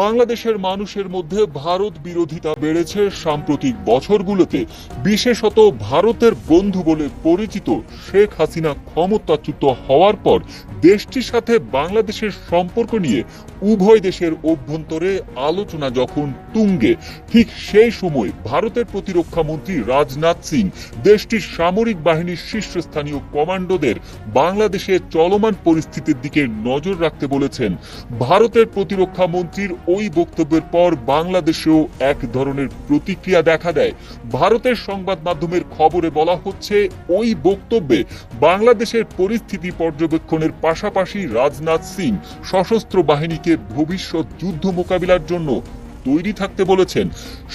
বাংলাদেশের মানুষের মধ্যে ভারত বিরোধিতা বেড়েছে সাম্প্রতিক বছরগুলোতে। বিশেষত ভারতের বন্ধু বলে পরিচিত শেখ হাসিনা ক্ষমতাচ্যুত হওয়ার পর দেশটির সাথে বাংলাদেশের সম্পর্ক নিয়ে উভয় দেশের অভ্যন্তরে আলোচনা যখন তুঙ্গে, ঠিক সেই সময় ভারতের প্রতিরক্ষা মন্ত্রী রাজনাথ সিং দেশটির সামরিক বাহিনীর শীর্ষস্থানীয় কমান্ডোদের বাংলাদেশের চলমান পরিস্থিতির দিকে নজর রাখতে বলেছেন। ভারতের প্রতিরক্ষা মন্ত্রীর ওই বক্তব্যের পর বাংলাদেশেও এক ধরনের প্রতিক্রিয়া দেখা দেয়। ভারতের সংবাদ মাধ্যমের খবরে বলা হচ্ছে, ওই বক্তব্যে বাংলাদেশের পরিস্থিতি পর্যবেক্ষণের পাশাপাশি রাজনাথ সিং সশস্ত্র বাহিনীকে ভবিষ্যৎ যুদ্ধ মোকাবিলার জন্য তৈরি থাকতে বলেছেন।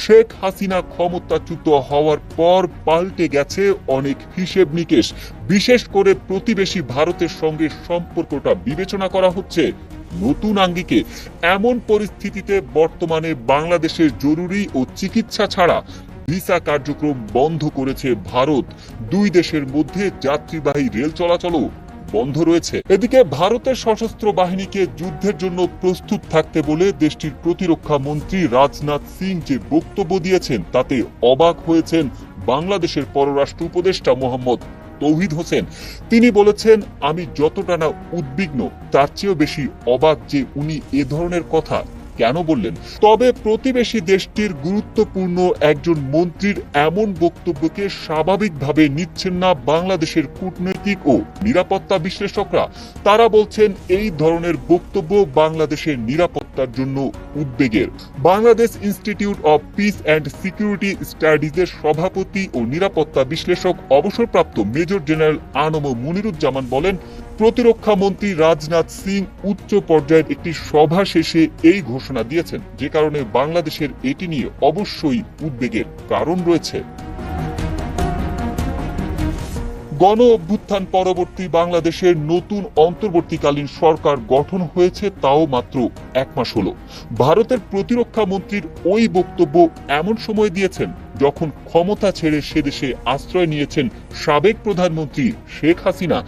শেখ হাসিনা ক্ষমতাচ্যুত হওয়ার পর পাল্টে গেছে অনেক হিসেব নিকেশ। বিশেষ করে প্রতিবেশী ভারতের সঙ্গে সম্পর্কটা বিবেচনা করা হচ্ছে নতুন আঙ্গিকে। এমন পরিস্থিতিতে বর্তমানে বাংলাদেশের জরুরি ও চিকিৎসা ছাড়া ভিসা কার্যক্রম বন্ধ করেছে ভারত। দুই দেশের মধ্যে যাত্রীবাহী রেল চলাচলও বন্ধ রয়েছে। এদিকে ভারতের সশস্ত্র বাহিনীকে যুদ্ধের জন্য প্রস্তুত থাকতে বলে দেশটির প্রতিরক্ষা মন্ত্রী রাজনাথ সিং যে বক্তব্য দিয়েছেন তাতে অবাক হয়েছেন বাংলাদেশের পররাষ্ট্র উপদেষ্টা মোহাম্মদ তৌহিদ হোসেন। তিনি বলেছেন, আমি যতটা না উদ্বিগ্ন তার চেয়েও বেশি অবাক যে উনি এ ধরনের কথা কেন বললেন। তবে প্রতিবেশী দেশটির গুরুত্বপূর্ণ একজন মন্ত্রীর এমন বক্তব্যকে স্বাভাবিকভাবে নিচ্ছেন না বাংলাদেশের কূটনৈতিক ও নিরাপত্তা বিশ্লেষকরা। তারা বলছেন, এই ধরনের বক্তব্য বাংলাদেশের নিরাপত্তার জন্য উদ্বেগের। Bangladesh Institute of Peace and Security স্টাডিজের সভাপতি ও নিরাপত্তা বিশ্লেষক অবসরপ্রাপ্ত মেজর জেনারেল আনম মুনিরুজ্জামান বলেন, প্রতিরক্ষা মন্ত্রী রাজনাথ সিং উচ্চ পর্যায়ের একটি সভা শেষে এই ঘোষণা দিয়েছেন, যে কারণে বাংলাদেশের এটি নিয়ে অবশ্যই উদ্বেগের কারণ রয়েছে। গণ অভ্যুত্থান পরবর্তী বাংলাদেশের নতুন অন্তর্বর্তীকালীন সরকার গঠন হয়েছে তাও মাত্র 1 মাস হলো। ভারতের প্রতিরক্ষা মন্ত্রীর ওই বক্তব্য এমন সময় দিয়েছেন যখন ক্ষমতা ছেড়ে সেদেশে আশ্রয় নিয়েছেন সাবেক প্রধানমন্ত্রী শেখ হাসিনা।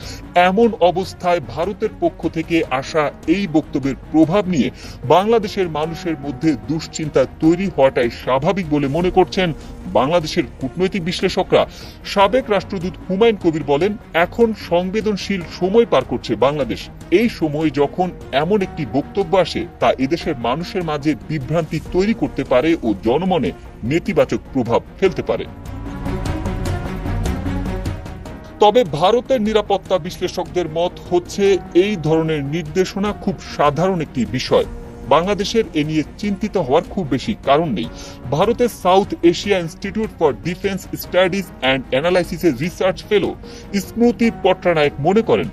এমন অবস্থায় ভারতের পক্ষ থেকে আসা এই বক্তব্যের প্রভাব নিয়ে বাংলাদেশের মানুষের মধ্যে দুশ্চিন্তা তৈরি হওয়াটাই স্বাভাবিক বলে মনে করছেন বাংলাদেশের কূটনৈতিক বিশ্লেষকরা। সাবেক রাষ্ট্রদূত হুমায়ুন কবির বলেন, এখন সংবেদনশীল সময় পার করছে বাংলাদেশ। এই সময় যখন এমন একটি বক্তব্য আসে তা এদেশের মানুষের মাঝে বিভ্রান্তি তৈরি করতে পারে ও জনমনে নেতিবাচক প্রভাব ফেলতে পারে। তবে ভারতের নিরাপত্তা বিশ্লেষকদের মত হচ্ছে, এই ধরনের নির্দেশনা খুব সাধারণ একটি বিষয়। বাংলাদেশের এ নিয়ে চিন্তিত হওয়ার খুব বেশি কারণ নেই। ভারতের South Asia Institute for Defence Studies and অ্যানালাইসিসের রিসার্চ ফেলো স্মৃতি পট্টনায়ক মনে করেন,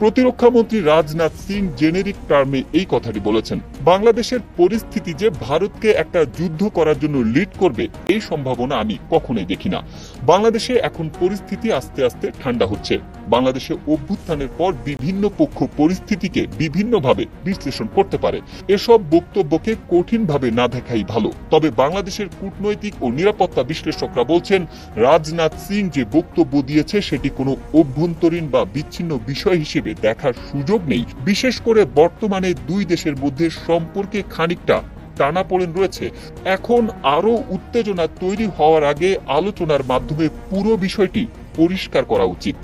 প্রতিরক্ষা মন্ত্রী রাজনাথ সিং জেনেরিক টার্মে এই কথাটি বলেছেন। বাংলাদেশের পরিস্থিতি যে ভারতকে একটা যুদ্ধ করার জন্য লিড করবে এই সম্ভাবনা আমি কখনোই দেখি না। বাংলাদেশে এখন পরিস্থিতি আস্তে আস্তে ঠান্ডা হচ্ছে। বাংলাদেশে অভ্যুত্থানের পর বিভিন্ন পক্ষ পরিস্থিতিকে বিভিন্নভাবে বিশ্লেষণ করতে পারে। এসব বক্তব্যকে কঠিনভাবে না দেখাই ভালো। তবে বাংলাদেশের কূটনৈতিক ও নিরাপত্তা বিশ্লেষকরা বলছেন, রাজনাথ সিং যে বক্তব্য দিয়েছে সেটি কোনো অভ্যন্তরীণ বা বিচ্ছিন্ন বিষয় হিসেবে দেখার সুযোগ নেই। বিশেষ করে বর্তমানে দুই দেশের মধ্যে সম্পর্কে খানিকটা টানাপোড়েন রয়েছে। এখন আরো উত্তেজনা তৈরি হওয়ার আগে আলোচনার মাধ্যমে পুরো বিষয়টি পরিষ্কার করা উচিত।